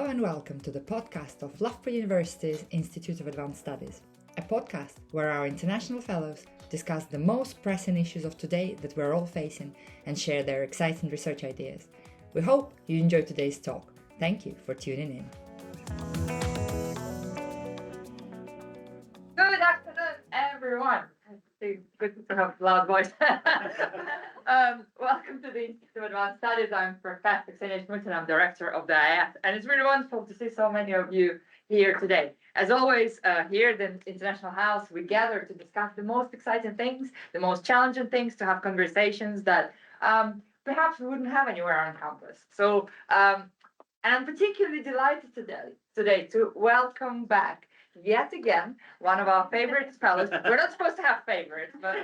and welcome to the podcast of Loughborough University's Institute of Advanced Studies, a podcast where our international fellows discuss the most pressing issues of today that we're all facing and share their exciting research ideas. We hope you enjoy today's talk. Thank you for tuning in. Good afternoon, everyone. It's good to have a loud voice. Welcome to the Institute of Advanced Studies. I'm Professor Ksenia Schmutz, I'm Director of the LIAS, and it's really wonderful to see so many of you here today. As always, here at the International House, we gather to discuss the most exciting things, the most challenging things, to have conversations that perhaps we wouldn't have anywhere on campus. So, and I'm particularly delighted today to welcome back yet again one of our favorite fellows. We're not supposed to have favorites, but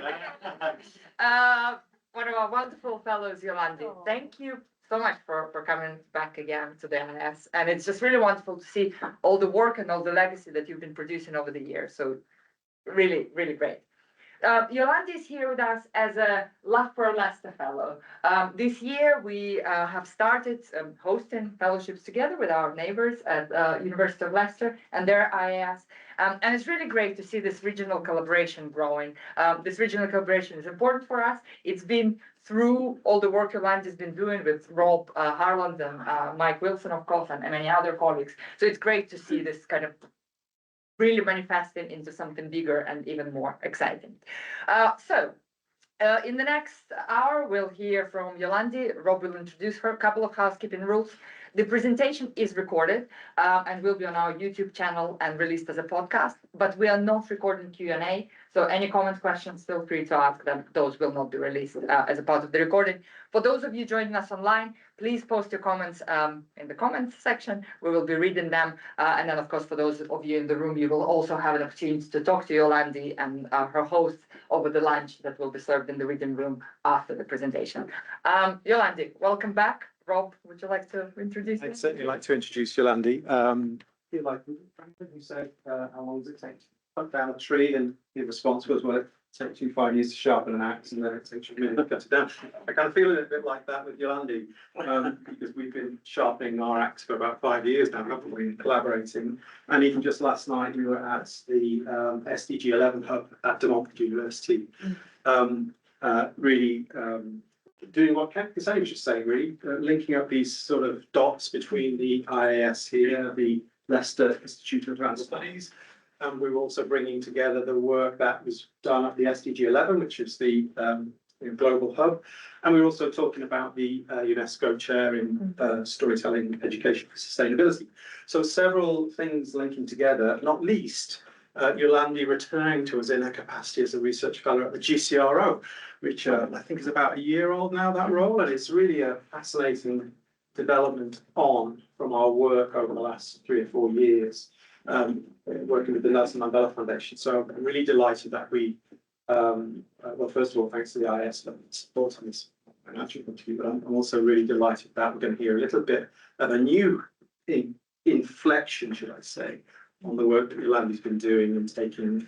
one of our wonderful fellows, Yolandi. Thank you so much for coming back again to the LIAS. And it's just really wonderful to see all the work and all the legacy that you've been producing over the years. So really, really great. Yolandi is here with us as a Loughborough Leicester Fellow. This year we have started hosting fellowships together with our neighbors at University of Leicester and their IAS. And it's really great to see this regional collaboration growing. This regional collaboration is important for us. It's been through all the work Yolandi has been doing with Rob Harland and Mike Wilson, of course, and many other colleagues. So it's great to see this kind of really manifesting into something bigger and even more exciting. In the next hour, we'll hear from Yolandi. Rob will introduce her. A couple of housekeeping rules. The presentation is recorded and will be on our YouTube channel and released as a podcast, but we are not recording Q&A, so any comments, questions, feel free to ask them. Those will not be released as a part of the recording. For those of you joining us online, please post your comments in the comments section. We will be reading them. And then, of course, for those of you in the room, you will also have an opportunity to talk to Yolandi and her hosts over the lunch that will be served in the reading room after the presentation. Yolandi, welcome back. Rob, would you like to introduce you? I'd certainly like to introduce Yolandi. You said, how long does it take to cut down a tree? And the response was, well, it takes you 5 years to sharpen an axe, and then it takes you a minute to cut it down. I kind of feel a bit like that with Yolandi, because we've been sharpening our axe for about 5 years now, haven't we, collaborating. And even just last night, we were at the SDG-11 hub at University, doing what Ksenia was just saying, really, linking up these sort of dots between the IAS here, the Leicester Institute of Advanced Studies, and we were also bringing together the work that was done at the SDG-11, which is the global hub, and we were also talking about the UNESCO chair in storytelling education for sustainability. So several things linking together, not least Yolandi returning to us in her capacity as a research fellow at the GCRO, which I think is about a year old now, that role, and it's really a fascinating development from our work over the last 3 or 4 years, working with the Nelson Mandela Foundation. So I'm really delighted that we, well, first of all, thanks to the IAS for supporting this financial point of view, but I'm also really delighted that we're going to hear a little bit of a new inflection, should I say, on the work that Yolandi's been doing and taking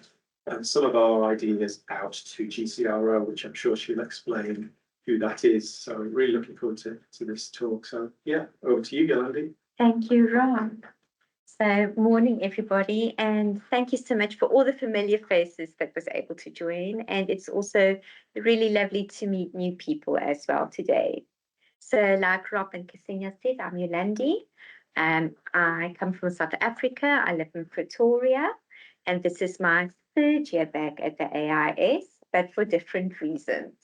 some of our ideas out to GCRO, which I'm sure she'll explain who that is. So I'm really looking forward to this talk. So yeah, over to you, Yolandi. Thank you, Rob. So morning, everybody, and thank you so much for all the familiar faces that was able to join. And it's also really lovely to meet new people as well today. So like Rob and Ksenia said, I'm Yolandi. I come from South Africa. I live in Pretoria, and this is my 3rd year back at the AIS, but for different reasons.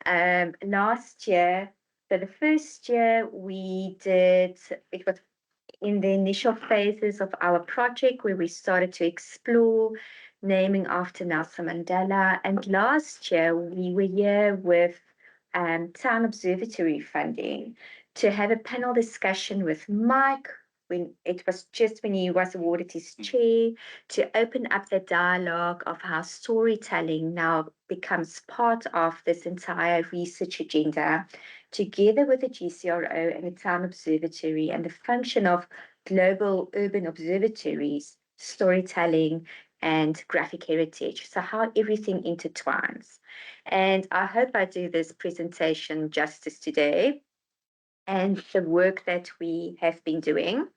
Last year, so the first year it was in the initial phases of our project where we started to explore naming after Nelson Mandela. And last year, we were here with Town Observatory funding to have a panel discussion with Mike, when he was awarded his chair, to open up the dialogue of how storytelling now becomes part of this entire research agenda, together with the GCRO and the Town Observatory and the function of global urban observatories, storytelling, and graphic heritage. So how everything intertwines. And I hope I do this presentation justice today and the work that we have been doing.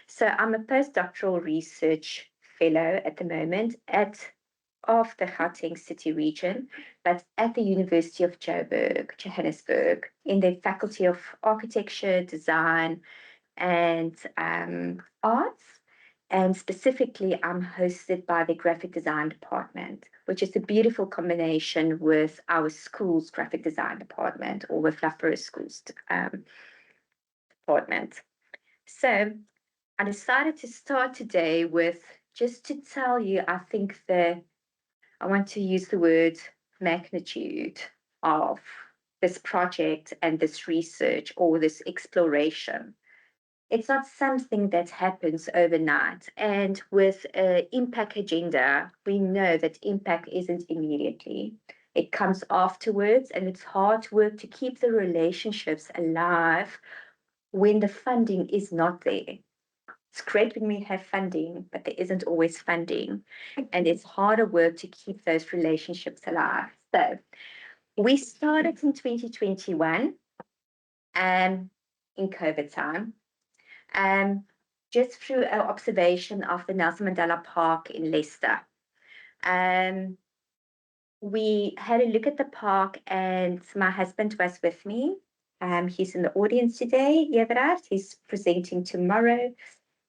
So I'm a postdoctoral research fellow at the moment of the Gauteng City-Region, but at the University of Johannesburg, in the Faculty of Architecture, Design, and Arts. And specifically, I'm hosted by the Graphic Design Department, which is a beautiful combination with our school's Graphic Design Department, or with Loughborough School's department. So I decided to start today with just to tell you, I think I want to use the word magnitude of this project and this research or this exploration. It's not something that happens overnight. And with an impact agenda, we know that impact isn't immediately. It comes afterwards, and it's hard work to keep the relationships alive when the funding is not there. It's great when we have funding, but there isn't always funding. And it's harder work to keep those relationships alive. So we started in 2021 in COVID time, just through our observation of the Nelson Mandela Park in Leicester. We had a look at the park, and my husband was with me. He's in the audience today, Everard. He's presenting tomorrow.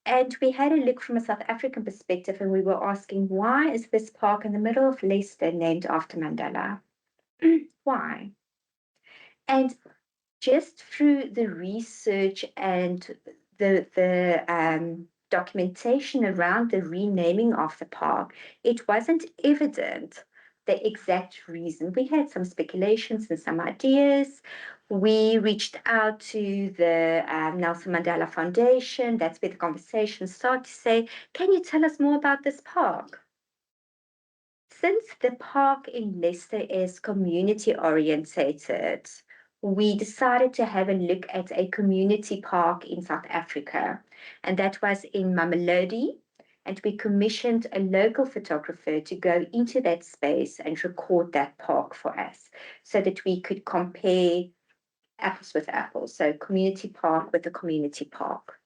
And we had a look from a South African perspective, and we were asking, why is this park in the middle of Leicester named after Mandela? Why? And just through the research and the documentation around the renaming of the park, it wasn't evident the exact reason. We had some speculations and some ideas. We reached out to the Nelson Mandela Foundation. That's where the conversation started to say, can you tell us more about this park? Since the park in Leicester is community orientated, we decided to have a look at a community park in South Africa, and that was in Mamelodi. And we commissioned a local photographer to go into that space and record that park for us so that we could compare apples with apples. So community park with a community park.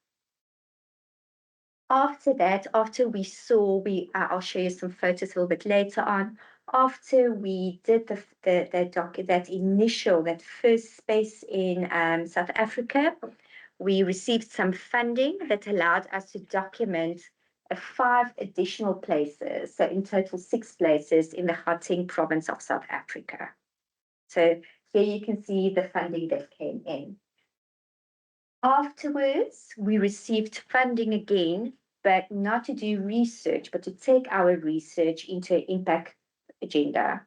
After that, after we saw, I'll show you some photos a little bit later on. After we did that first space in South Africa, we received some funding that allowed us to document 5 additional places. So in total, 6 places in the Gauteng province of South Africa. So here you can see the funding that came in. Afterwards, we received funding again, but not to do research, but to take our research into an impact agenda.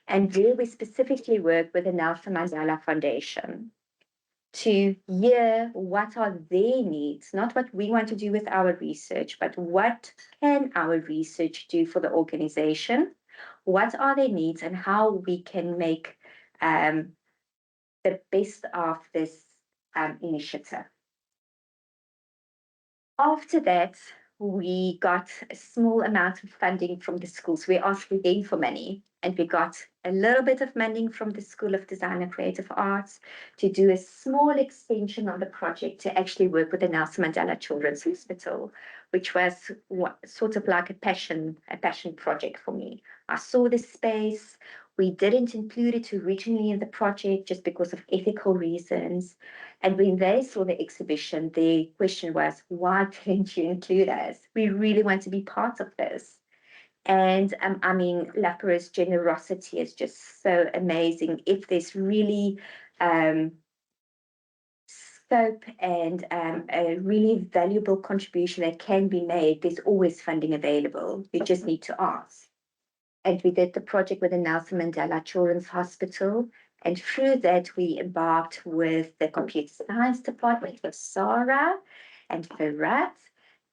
And there we specifically work with the Nelson Mandela Foundation to hear what are their needs, not what we want to do with our research, but what can our research do for the organization? What are their needs and how we can make the best of this initiative. After that, we got a small amount of funding from the schools. We asked again for money, and we got a little bit of funding from the School of Design and Creative Arts to do a small extension on the project to actually work with the Nelson Mandela Children's Hospital, which was sort of like a passion project for me. I saw this space. We didn't include it originally in the project just because of ethical reasons. And when they saw the exhibition, the question was, why didn't you include us? We really want to be part of this. And I mean, Loughborough's generosity is just so amazing. If there's really scope and a really valuable contribution that can be made, there's always funding available. You just need to ask. And we did the project with the Nelson Mandela Children's Hospital. And through that, we embarked with the computer science department with Sarah and Ferrat,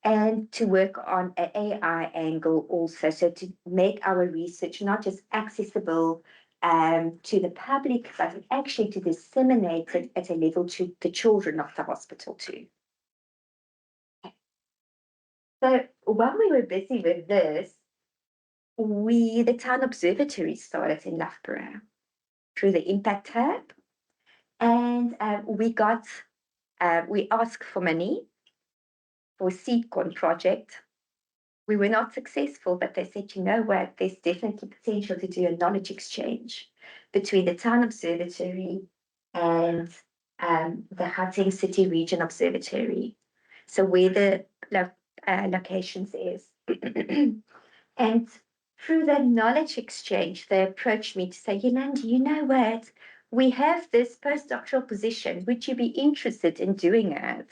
and to work on an AI angle also. So to make our research not just accessible to the public, but actually to disseminate it at a level to the children of the hospital too. Okay. So while we were busy with this, the town observatory started in Loughborough through the Impact Hub, and we asked for money for seed corn project. We were not successful, but they said, you know what, there's definitely potential to do a knowledge exchange between the town observatory and the Gauteng City-Region Observatory. So where the locations is. And through that knowledge exchange, they approached me to say, Yolandi, you know what? We have this postdoctoral position. Would you be interested in doing it?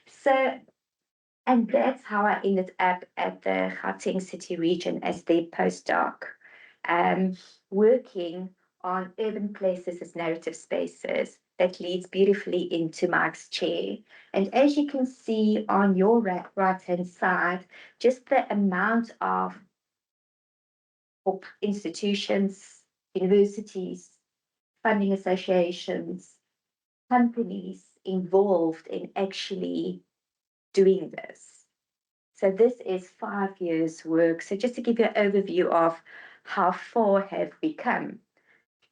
So, and that's how I ended up at the Gauteng City Region as their postdoc, working on urban places as narrative spaces. That leads beautifully into Mike's chair. And as you can see on your right-hand side, just the amount of institutions, universities, funding associations, companies involved in actually doing this. So this is 5 years work. So just to give you an overview of how far have we come.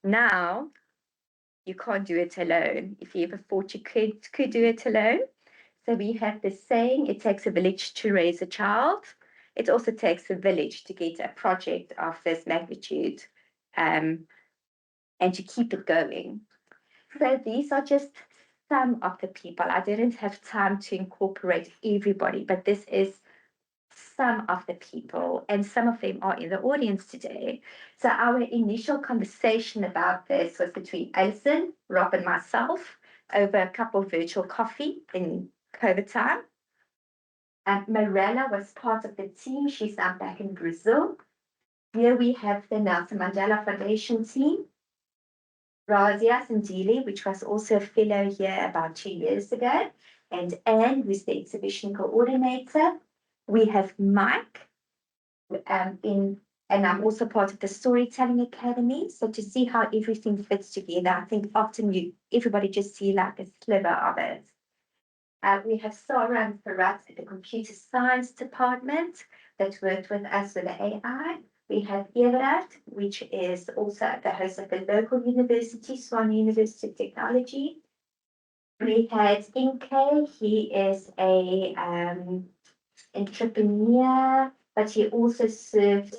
Now, you can't do it alone. If you ever thought you could do it alone. So we have this saying, it takes a village to raise a child. It also takes a village to get a project of this magnitude and to keep it going. So these are just some of the people. I didn't have time to incorporate everybody, but this is some of the people, and some of them are in the audience today. So our initial conversation about this was between Alison, Rob, and myself over a cup of virtual coffee in COVID time. And Mirella was part of the team. She's now back in Brazil. Here we have the Nelson Mandela Foundation team. Razia Sandili, which was also a fellow here about 2 years ago, and Anne, who's the exhibition coordinator. We have Mike, and I'm also part of the Storytelling Academy. So to see how everything fits together, I think often everybody just see like a sliver of it. We have Sarah and Faraz at the Computer Science Department that worked with us with the AI. We have Everard, which is also the host of the local university, Swan University of Technology. We had Inke, he is a entrepreneur, but he also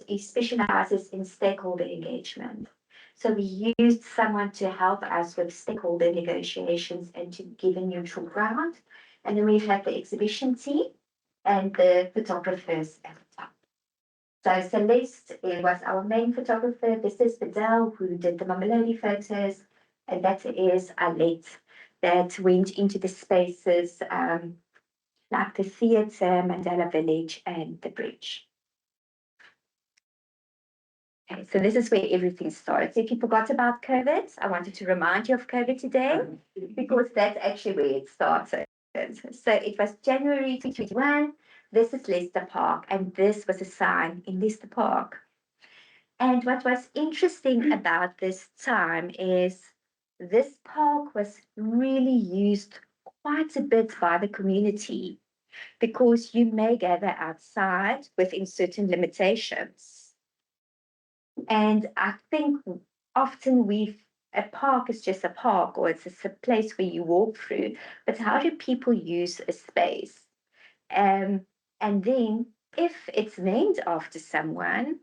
he specializes in stakeholder engagement. So we used someone to help us with stakeholder negotiations and to give a neutral ground. And then we have the exhibition team and the photographers at the top. So Celeste was our main photographer. This is Fidel, who did the Mamelodi photos, and that is Alet, that went into the spaces like the theatre, Mandela Village, and the bridge. Okay, so this is where everything started. So if you forgot about COVID, I wanted to remind you of COVID today, because that's actually where it started. So it was January 2021. This is Leicester Park, and this was a sign in Leicester Park. And what was interesting about this time is this park was really used quite a bit by the community, because you may gather outside within certain limitations. And I think often a park is just a park, or it's a place where you walk through, but how do people use a space? And then if it's named after someone,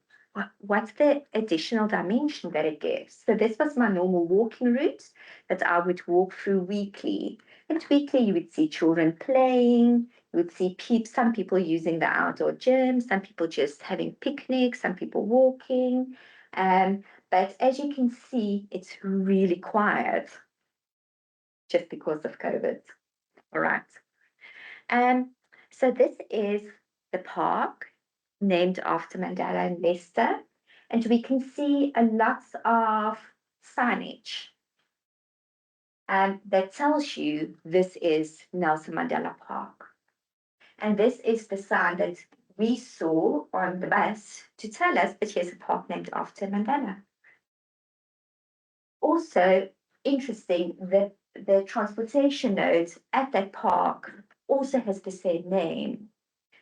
what's the additional dimension that it gives? So this was my normal walking route that I would walk through weekly. And weekly you would see children playing, you would see some people using the outdoor gym, some people just having picnics, some people walking. But as you can see, it's really quiet just because of COVID. All right. So this is the park named after Mandela in Leicester, and we can see a lot of signage that tells you this is Nelson Mandela Park. And this is the sign that we saw on the bus to tell us that here's a park named after Mandela. Also interesting that the transportation node at that park also has the same name.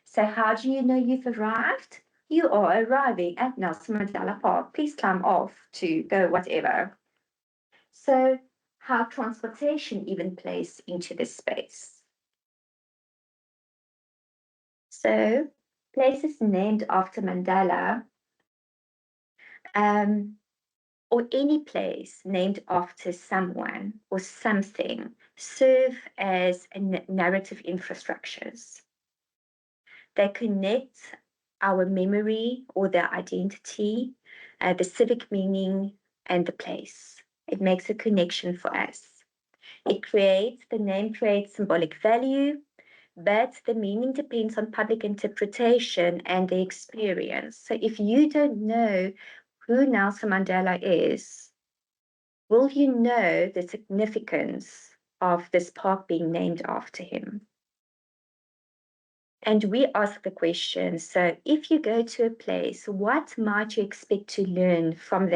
So how do you know you've arrived? You are arriving at Nelson Mandela Park. Please climb off to go whatever. So how transportation even plays into this space. So places named after Mandela, or any place named after someone or something, serve as narrative infrastructures. They connect our memory or their identity, the civic meaning, and the place. It makes a connection for us. The name creates symbolic value, but the meaning depends on public interpretation and the experience. So if you don't know who Nelson Mandela is, will you know the significance of this park being named after him? And we ask the question, so if you go to a place, what might you expect to learn from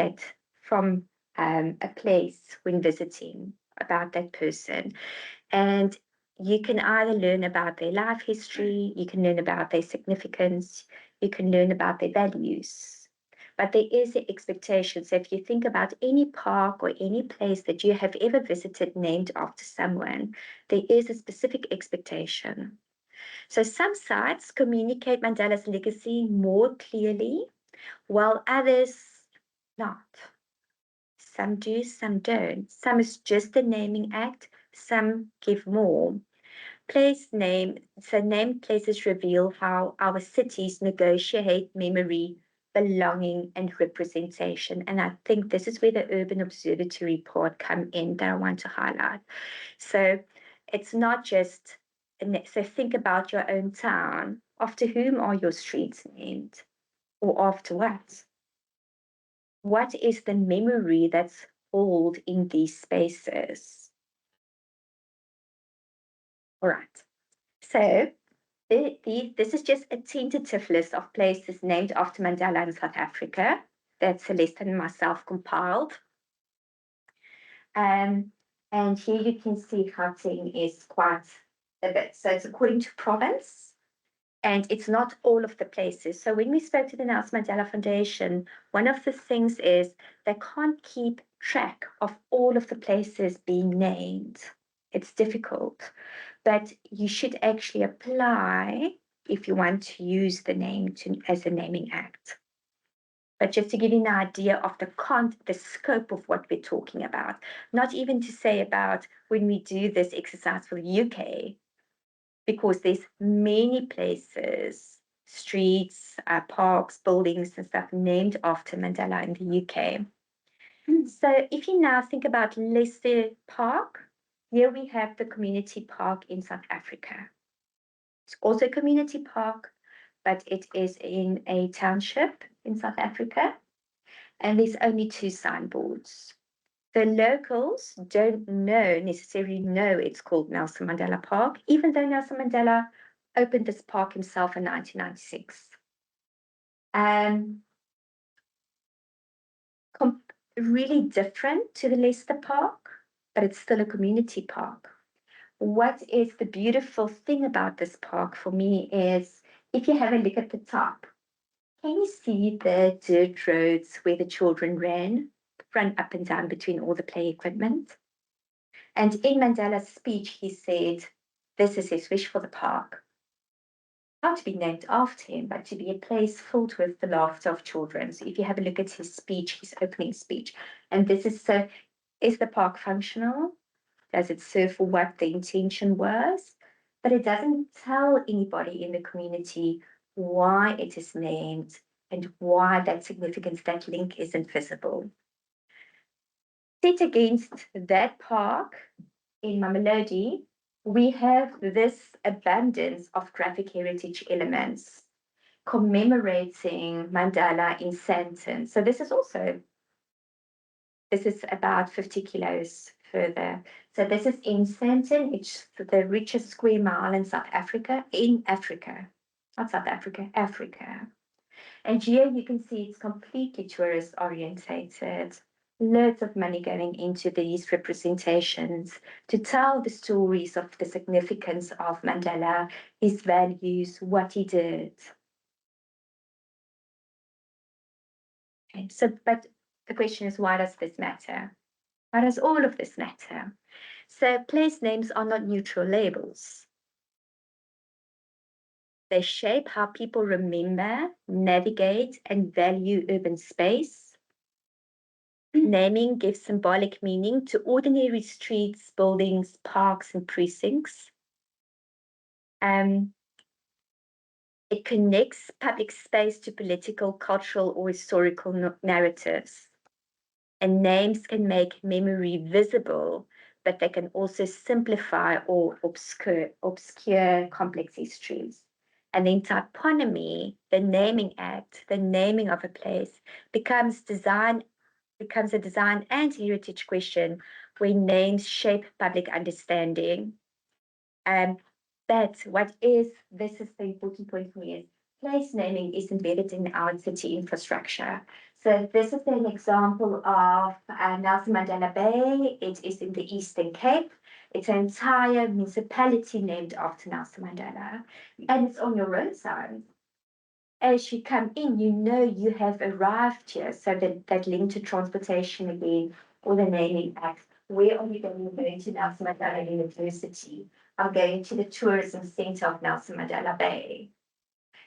a place when visiting about that person? And you can either learn about their life history, you can learn about their significance, you can learn about their values. But there is an expectation. So if you think about any park or any place that you have ever visited named after someone, there is a specific expectation. So some sites communicate Mandela's legacy more clearly, while others not. Some do, some don't. Some is just a naming act, some give more. Named places reveal how our cities negotiate memory, belonging, and representation. And I think this is where the Urban Observatory part come in that I want to highlight. So it's not just, so think about your own town. After whom are your streets named? Or after what? What is the memory that's held in these spaces? All right. So this is just a tentative list of places named after Mandela in South Africa that Celeste and myself compiled. And here you can see Gauteng is quite a bit. So it's according to province, and it's not all of the places. So when we spoke to the Nelson Mandela Foundation, one of the things is they can't keep track of all of the places being named. It's difficult, but you should actually apply if you want to use the name as a naming act. But just to give you an idea of the scope of what we're talking about, not even to say about when we do this exercise for the UK, because there's many places, streets, parks, buildings and stuff named after Mandela in the UK. So if you now think about Leicester Park, here we have the community park in South Africa. It's also a community park, but it is in a township in South Africa, and there's only 2 signboards. The locals don't necessarily know it's called Nelson Mandela Park, even though Nelson Mandela opened this park himself in 1996. Really different to the Leicester Park, but it's still a community park. What is the beautiful thing about this park for me is if you have a look at the top, can you see the dirt roads where the children run up and down between all the play equipment? And in Mandela's speech, he said, this is his wish for the park. Not to be named after him, but to be a place filled with the laughter of children. So if you have a look at his speech, his opening speech, and this is so, is the park functional? Does it serve for what the intention was? But it doesn't tell anybody in the community why it is named and why that significance, that link isn't visible. Set against that park in Mamelodi, we have this abundance of graphic heritage elements commemorating Mandela in Sandton. So this is about 50 kilos further. So this is in Sandton. It's the richest square mile in South Africa, not South Africa, Africa. And here you can see it's completely tourist orientated. Loads of money going into these representations to tell the stories of the significance of Mandela, his values, what he did. Okay, but the question is, why does this matter? Why does all of this matter? So place names are not neutral labels. They shape how people remember, navigate, and value urban space. Naming gives symbolic meaning to ordinary streets, buildings, parks, and precincts. It connects public space to political, cultural, or historical narratives. And names can make memory visible, but they can also simplify or obscure complex histories. And then toponymy, the naming act, the naming of a place, becomes a design and heritage question where names shape public understanding. But this is the important point for me, is place naming is embedded in our city infrastructure. So this is an example of Nelson Mandela Bay. It is in the Eastern Cape. It's an entire municipality named after Nelson Mandela, and it's on your road sign. As you come in, you know you have arrived here. So that link to transportation again, or the naming act. Where are you going? You're going to Nelson Mandela University. I'm going to the tourism center of Nelson Mandela Bay.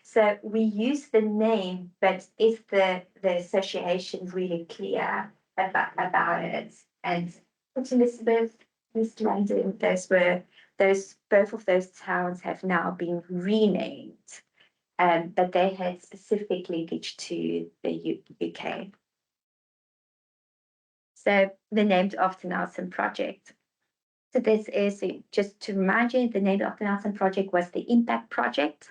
So we use the name, but is the association really clear about it? And Port Elizabeth, East London, both of those towns have now been renamed. But they had specific linkage to the UK. So the Named After Nelson project. So this is, just to remind you, the Named After Nelson project was the impact project.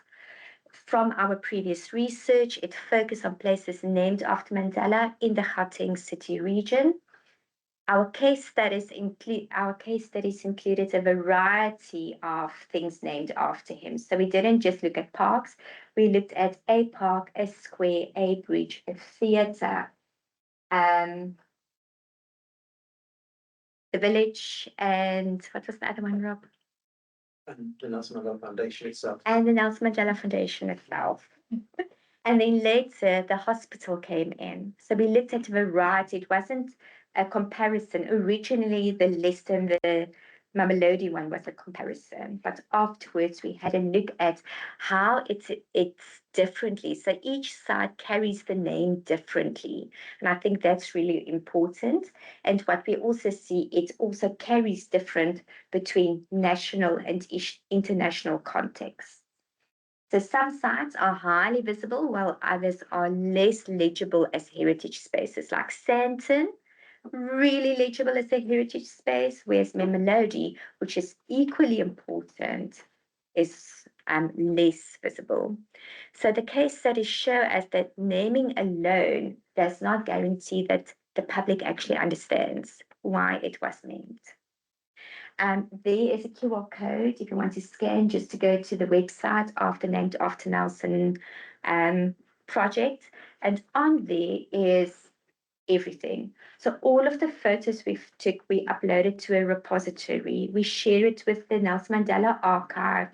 From our previous research, it focused on places named after Mandela in the Gauteng City-Region. Our case studies included a variety of things named after him. So we didn't just look at parks. We looked at a park, a square, a bridge, a theatre, the village, and what was the other one, Rob? And the Nelson Mandela Foundation itself. And the Nelson Mandela Foundation itself. And then later, the hospital came in. So we looked at a variety. It wasn't a comparison. Originally, the Leicester and the Mamelodi one was a comparison. But afterwards, we had a look at how it's differently. So each side carries the name differently. And I think that's really important. And what we also see, it also carries different between national and international contexts. So some sites are highly visible, while others are less legible as heritage spaces, like Sandton, really legible as a heritage space, whereas Mamelodi, which is equally important, is less visible. So the case studies show us that naming alone does not guarantee that the public actually understands why it was named. There is a QR code if you want to scan, just to go to the website of the Named After Nelson project. And on there is everything. So all of the photos we took, we uploaded to a repository. We share it with the Nelson Mandela archive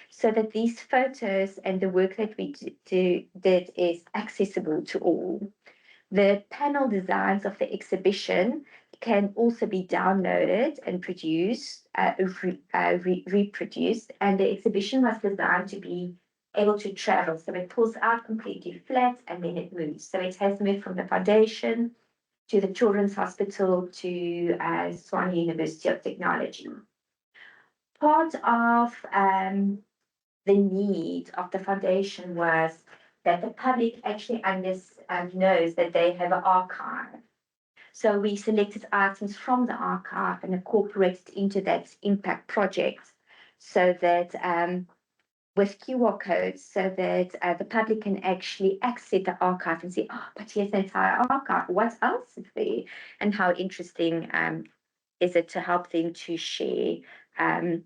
so that these photos and the work that we did is accessible to all. The panel designs of the exhibition can also be downloaded and reproduced. And the exhibition was designed to be able to travel. So it pulls out completely flat and then it moves. So it has moved from the foundation to the Children's Hospital to Swan University of Technology. Part of the need of the foundation was that the public actually knows that they have an archive. So we selected items from the archive and incorporated into that impact project, so that with QR codes, so that the public can actually access the archive and see, oh, but here's the entire archive. What else is there? And how interesting is it to help them to share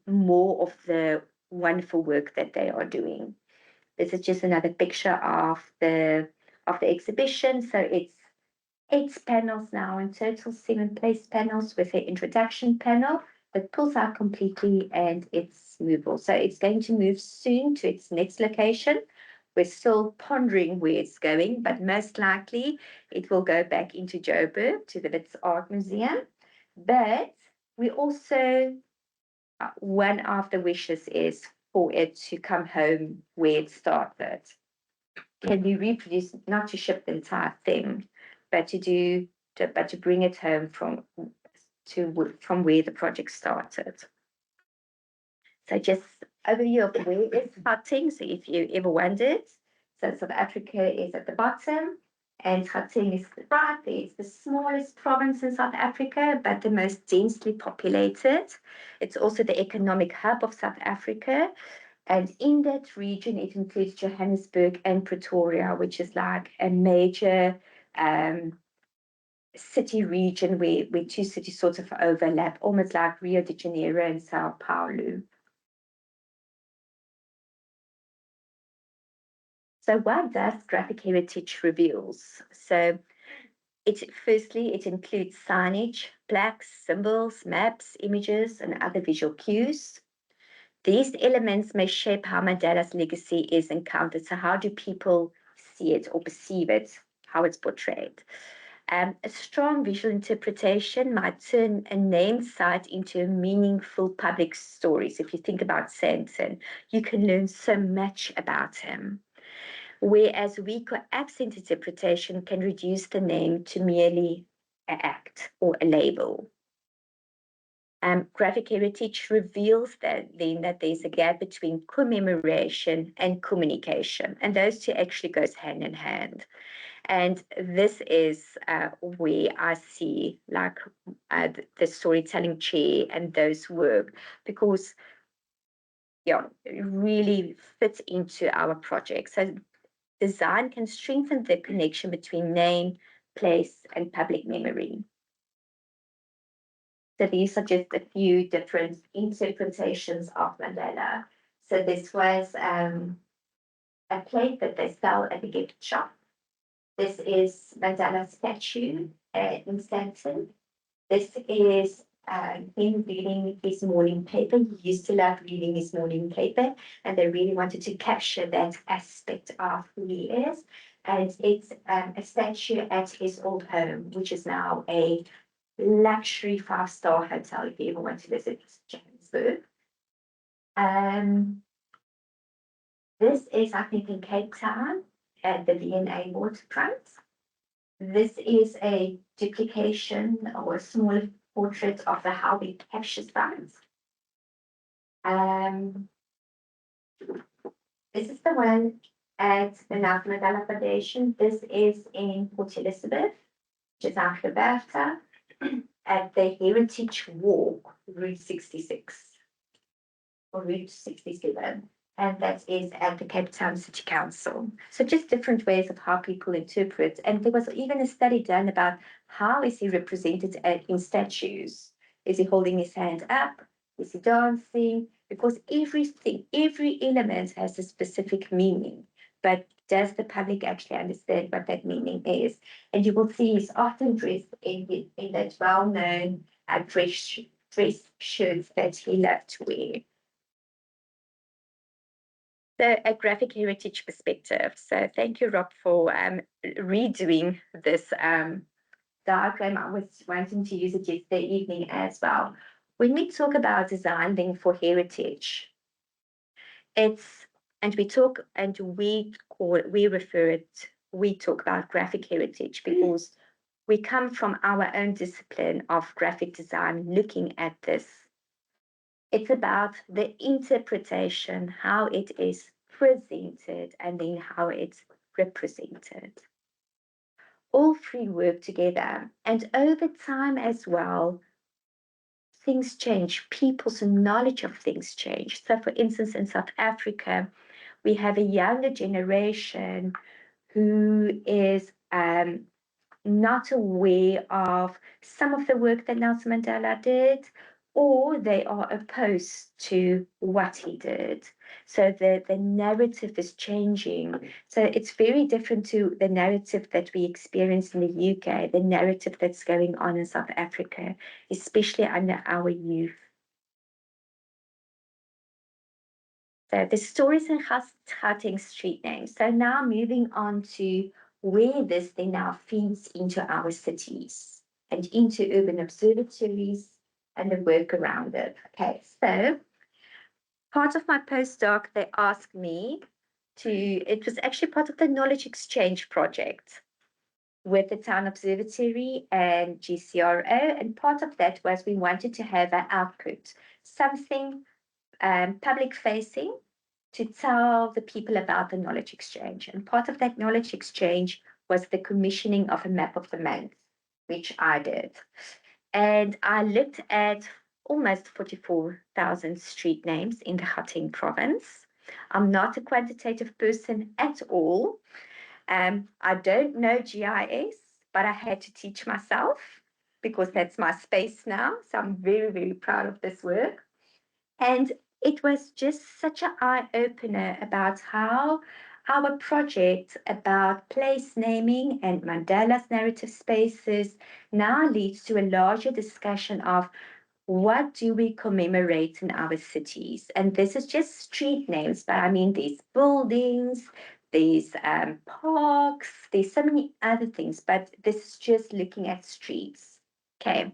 more of the wonderful work that they are doing. This is just another picture of the exhibition. So it's 8 panels now, in total 7 place panels with the introduction panel that pulls out completely and it's movable. So it's going to move soon to its next location. We're still pondering where it's going, but most likely it will go back into Joburg to the Wits Art Museum. But we also, one of the wishes is for it to come home where it started? Can we reproduce, not to ship the entire thing, but to bring it home from where the project started? So just overview of where is Gauteng. So if you ever wondered, so South Africa is at the bottom, and Gauteng is right there. It's the smallest province in South Africa, but the most densely populated. It's also the economic hub of South Africa. And in that region, it includes Johannesburg and Pretoria, which is like a major city region where two cities sort of overlap, almost like Rio de Janeiro and Sao Paulo. So what does graphic heritage reveals? So firstly, it includes signage, plaques, symbols, maps, images, and other visual cues. These elements may shape how Mandela's legacy is encountered. So how do people see it or perceive it, how it's portrayed? A strong visual interpretation might turn a named site into a meaningful public story. So if you think about Sanson, you can learn so much about him. Whereas weak or absent interpretation can reduce the name to merely an act or a label. Graphic heritage reveals that there's a gap between commemoration and communication, and those two actually goes hand in hand. And this is where I see like the storytelling chair and those work, because it really fits into our project. So design can strengthen the connection between name, place, and public memory. So these are just a few different interpretations of Mandela. So this was a plate that they sell at the gift shop. This is Mandela's statue in Stanton. This is him reading his morning paper. He used to love reading his morning paper, and they really wanted to capture that aspect of who he is. And it's a statue at his old home, which is now a luxury 5-star hotel if you ever want to visit Johannesburg. This is, I think, in Cape Town at the V&A waterfront. This is a duplication or a small portrait of the Howie capture site. This is the one at the Nelson Mandela Foundation. This is in Port Elizabeth, which is after Alberta, at the Heritage Walk, Route 66 or Route 67. And that is at the Cape Town City Council. So just different ways of how people interpret. And there was even a study done about how is he represented in statues. Is he holding his hand up? Is he dancing? Because every element has a specific meaning. But does the public actually understand what that meaning is? And you will see he's often dressed in that well-known dress shirts that he loved to wear. So a graphic heritage perspective. So thank you, Rob, for redoing this diagram. I was wanting to use it yesterday evening as well. When we talk about designing for heritage, we talk about graphic heritage because we come from our own discipline of graphic design looking at this. It's about the interpretation, how it is presented, and then how it's represented. All three work together, and over time as well, things change. People's knowledge of things change. So, for instance, in South Africa, we have a younger generation who is not aware of some of the work that Nelson Mandela did, or they are opposed to what he did. So the narrative is changing. So it's very different to the narrative that we experience in the UK, the narrative that's going on in South Africa, especially under our youth. So the stories in Gauteng street names. So now moving on to where this then now feeds into our cities and into urban observatories and the work around it. Okay, so part of my postdoc, they asked me it was actually part of the knowledge exchange project with the Town Observatory and GCRO. And part of that was we wanted to have an output, something public facing to tell the people about the knowledge exchange. And part of that knowledge exchange was the commissioning of a map of the Mainz, which I did. And I looked at almost 44,000 street names in the Gauteng province. I'm not a quantitative person at all. I don't know GIS, but I had to teach myself because that's my space now. So I'm very, very proud of this work. And it was just such an eye-opener about how our project about place naming and Mandela's narrative spaces now leads to a larger discussion of what do we commemorate in our cities? And this is just street names, but I mean, there's buildings, there's parks, there's so many other things, but this is just looking at streets. Okay.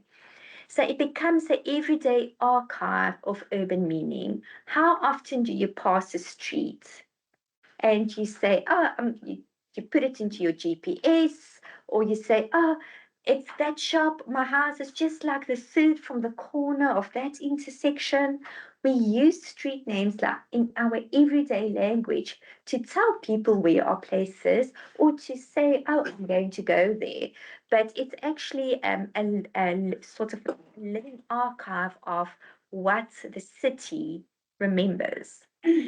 So it becomes an everyday archive of urban meaning. How often do you pass a street and you say, you put it into your GPS, or you say, it's that shop, my house is just like the third from the corner of that intersection. We use street names like in our everyday language to tell people where are places or to say, I'm going to go there. But it's actually a sort of living archive of what the city remembers.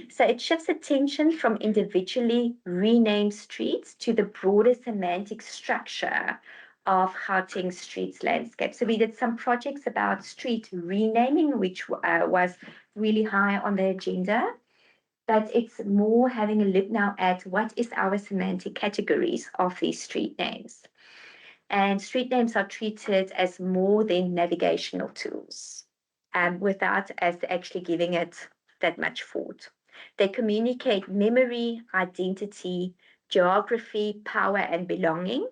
So it shifts attention from individually renamed streets to the broader semantic structure of Gauteng streets landscape. So we did some projects about street renaming, which was really high on the agenda. But it's more having a look now at what is our semantic categories of these street names. And street names are treated as more than navigational tools, without us actually giving it that much thought. They communicate memory, identity, geography, power, and belonging.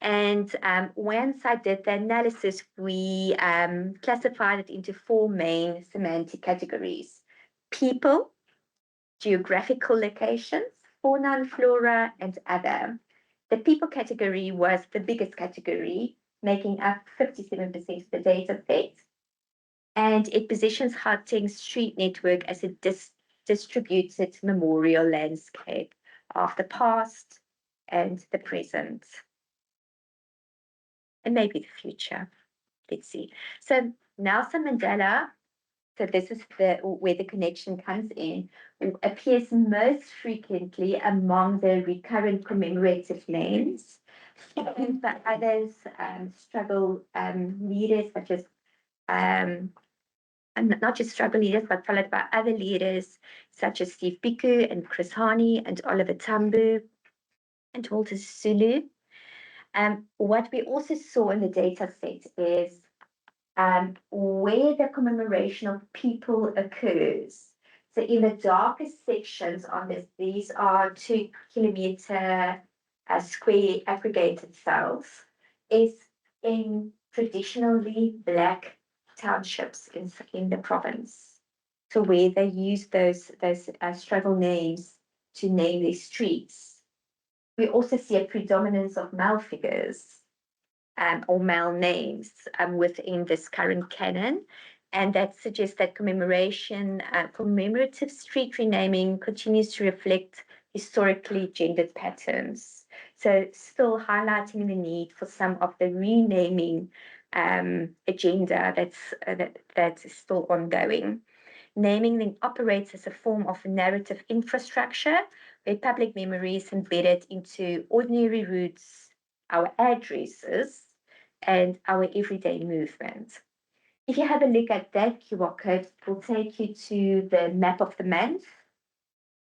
And once I did the analysis, we classified it into 4 main semantic categories: people, geographical locations, fauna and flora, and other. The people category was the biggest category, making up 57% of the data set. And it positions Gauteng's street network as a distributed memorial landscape of the past and the present, and maybe the future. Let's see. So Nelson Mandela, so this is where the connection comes in, appears most frequently among the recurrent commemorative names. But others struggle leaders such as and not just struggle leaders, but followed by other leaders such as Steve Biko and Chris Hani and Oliver Tambo and Walter Sisulu. What we also saw in the data set is where the commemoration of people occurs. So in the darkest sections on this, these are 2 kilometer square aggregated cells, is in traditionally Black townships in the province. So where they use those struggle names to name their streets. We also see a predominance of male figures or male names within this current canon. And that suggests that commemorative street renaming continues to reflect historically gendered patterns. So still highlighting the need for some of the renaming agenda that is still ongoing. Naming then operates as a form of narrative infrastructure where public memory is embedded into ordinary routes, our addresses, and our everyday movement. If you have a look at that QR code, it will take you to the map of the Mainz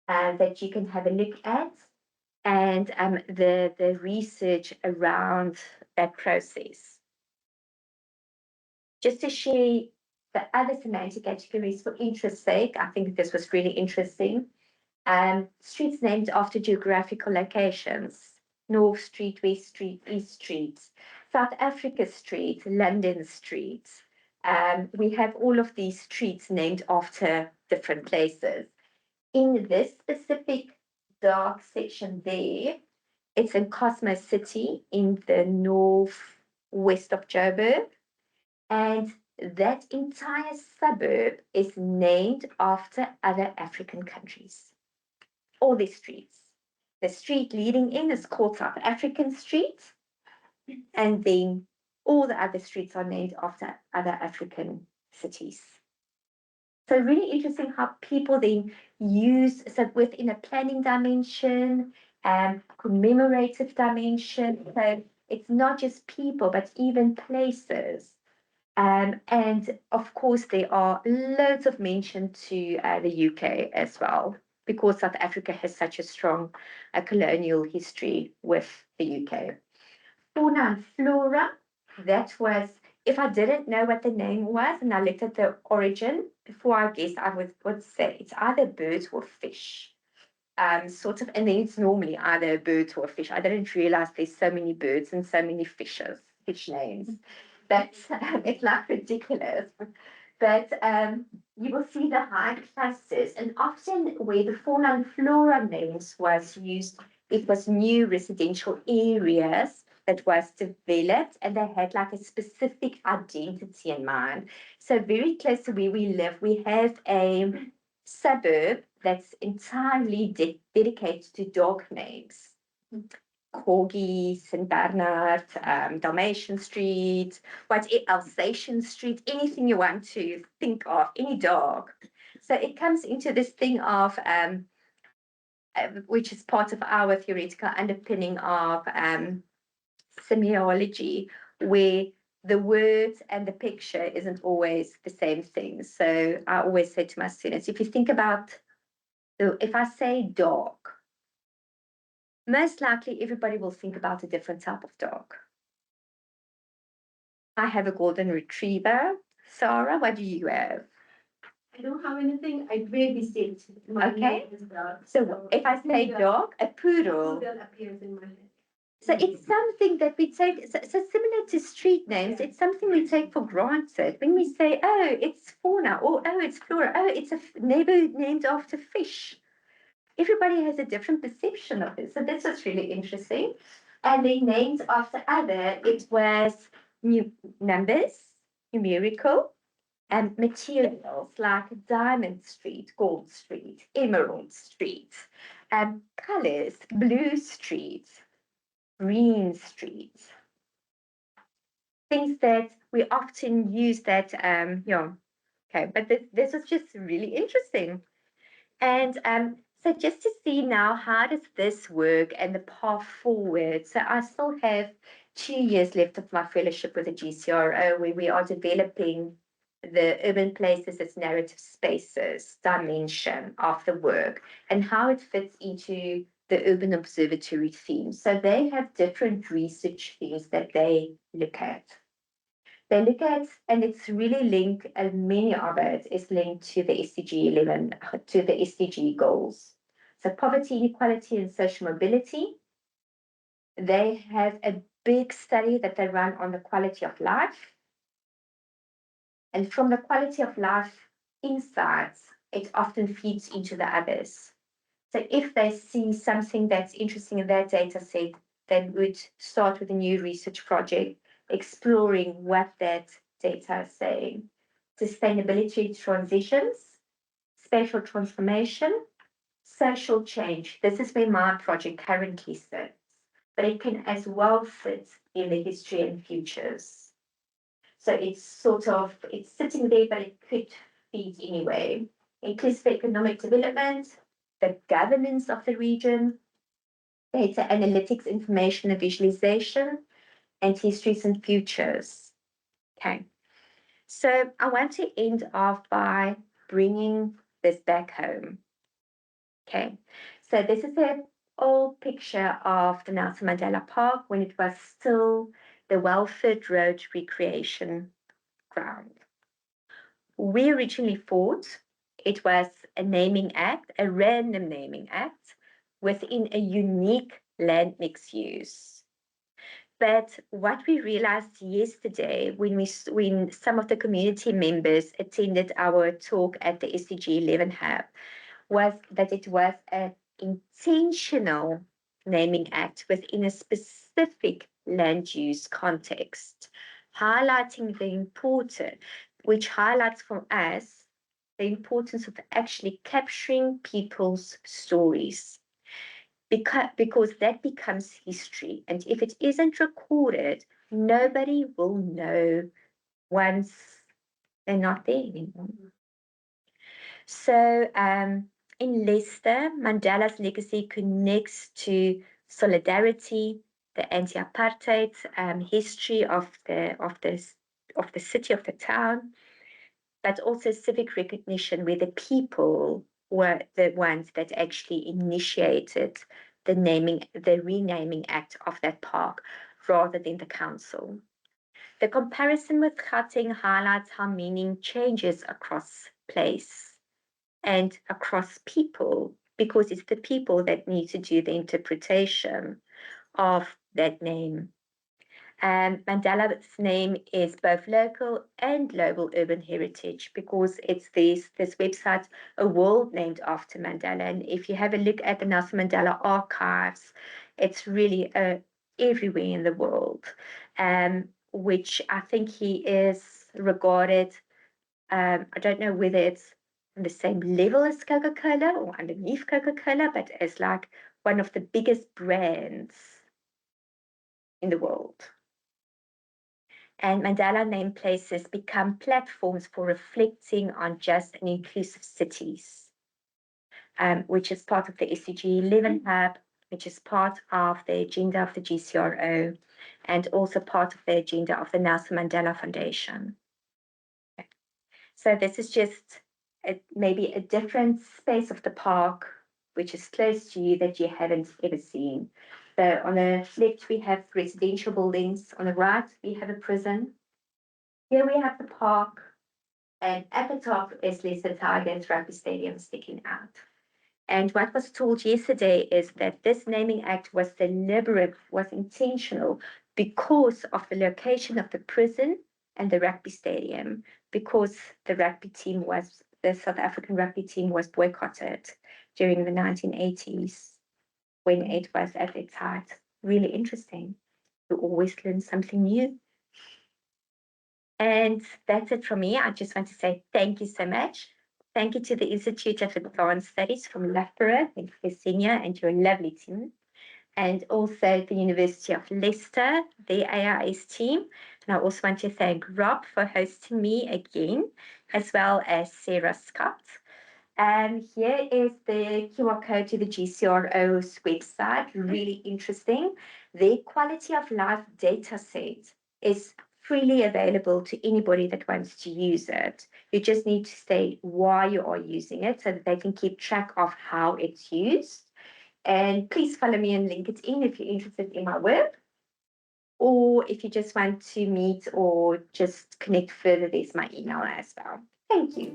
that you can have a look at, and the research around that process. Just to share the other semantic categories for interest's sake, I think this was really interesting. Streets named after geographical locations: North Street, West Street, East Street, South Africa Street, London Street, we have all of these streets named after different places. In this specific dark section there, it's in Cosmo City in the northwest of Joburg. And that entire suburb is named after other African countries. All these streets. The street leading in is called South African Street, and then all the other streets are named after other African cities. So really interesting how people then use, so within a planning dimension and commemorative dimension. So it's not just people, but even places. And of course, there are loads of mention to the UK as well, because South Africa has such a strong colonial history with the UK. Fauna and flora, that was, if I didn't know what the name was and I looked at the origin, before I guess I would say it's either birds or fish. Sort of, and then it's normally either a bird or a fish. I didn't realize there's so many birds and so many fish names. But it's like ridiculous. But you will see the high clusters, and often where the fauna and flora names was used, it was new residential areas that was developed, and they had like a specific identity in mind. So very close to where we live, we have a suburb that's entirely dedicated to dog names. Corgi, St. Bernard, Dalmatian Street, Alsatian Street, anything you want to think of, any dog. So it comes into this thing of, which is part of our theoretical underpinning of semiology, where the words and the picture isn't always the same thing. So I always say to my students, if you think about, if I say dog, most likely everybody will think about a different type of dog. I have a golden retriever. Sarah, what do you have? I don't have anything. I babysit. Okay. So if I say dog, a poodle. Poodle appears in my head. So it's something that we take, so similar to street names, it's something we take for granted. When we say, oh, it's fauna, or oh, it's flora, oh, it's a neighborhood named after fish. Everybody has a different perception of it. So this is really interesting. And then names after other, it was numbers, numerical, and materials like Diamond Street, Gold Street, Emerald Street, colors, Blue Street, Green Street. Things that we often use that, okay, but this is just really interesting. And so just to see now, how does this work and the path forward? So I still have 2 years left of my fellowship with the GCRO, where we are developing the urban places as narrative spaces dimension of the work and how it fits into the urban observatory theme. So they have different research themes that they look at. They look at, and it's really linked, and many of it is linked to the SDG 11, to the SDG goals. So poverty, inequality, and social mobility. They have a big study that they run on the quality of life. And from the quality of life insights, it often feeds into the others. So if they see something that's interesting in their data set, they would start with a new research project exploring what that data is saying. Sustainability transitions, spatial transformation, social change. This is where my project currently sits, but it can as well sit in the history and futures. So it's sort of, it's sitting there, but it could feed anyway. Inclusive economic development, the governance of the region, data analytics, information and visualization, and histories and futures. Okay, so I want to end off by bringing this back home. Okay, so this is an old picture of the Nelson Mandela Park when it was still the Welford Road Recreation Ground. We originally thought it was a naming act, a random naming act within a unique land mix use. But what we realized yesterday when some of the community members attended our talk at the SDG-11 Hub was that it was an intentional naming act within a specific land use context, highlighting the importance, which highlights for us the importance of actually capturing people's stories. Because that becomes history. And if it isn't recorded, nobody will know once they're not there anymore. So in Leicester, Mandela's legacy connects to solidarity, the anti-apartheid history of the city, of the town, but also civic recognition, where the people were the ones that actually initiated the renaming act of that park rather than the council. The comparison with Gauteng highlights how meaning changes across place and across people, because it's the people that need to do the interpretation of that name. Mandela's name is both local and global urban heritage, because it's this website, A World Named After Mandela. And if you have a look at the Nelson Mandela archives, it's really everywhere in the world, which I think he is regarded, I don't know whether it's on the same level as Coca-Cola or underneath Coca-Cola, but as like one of the biggest brands in the world. And Mandela named places become platforms for reflecting on just and inclusive cities, which is part of the SDG-11 Hub, which is part of the agenda of the GCRO, and also part of the agenda of the Nelson Mandela Foundation. Okay. So this is just maybe a different space of the park, which is close to you, that you haven't ever seen. So on the left, we have residential buildings. On the right, we have a prison. Here we have the park. And at the top is Leicester Tigers Rugby Stadium sticking out. And what was told yesterday is that this naming act was deliberate, was intentional, because of the location of the prison and the rugby stadium, because the South African rugby team was boycotted during the 1980s, when it was at its height. Really interesting. You always learn something new. And that's it from me. I just want to say thank you so much. Thank you to the Institute of Advanced Studies from Loughborough, thank you, Senior, and your lovely team. And also the University of Leicester, the AIS team. And I also want to thank Rob for hosting me again, as well as Sarah Scott. Here is the QR code to the GCRO's website, really interesting. Their quality of life data set is freely available to anybody that wants to use it. You just need to state why you are using it so that they can keep track of how it's used. And please follow me on LinkedIn if you're interested in my work, or if you just want to meet or just connect further, there's my email as well. Thank you.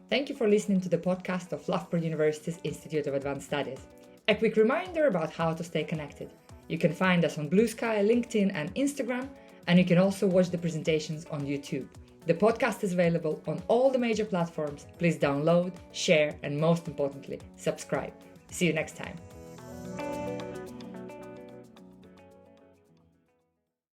Thank you for listening to the podcast of Loughborough University's Institute of Advanced Studies. A quick reminder about how to stay connected. You can find us on Blue Sky, LinkedIn and Instagram, and you can also watch the presentations on YouTube. The podcast is available on all the major platforms. Please download, share, and most importantly, subscribe. See you next time.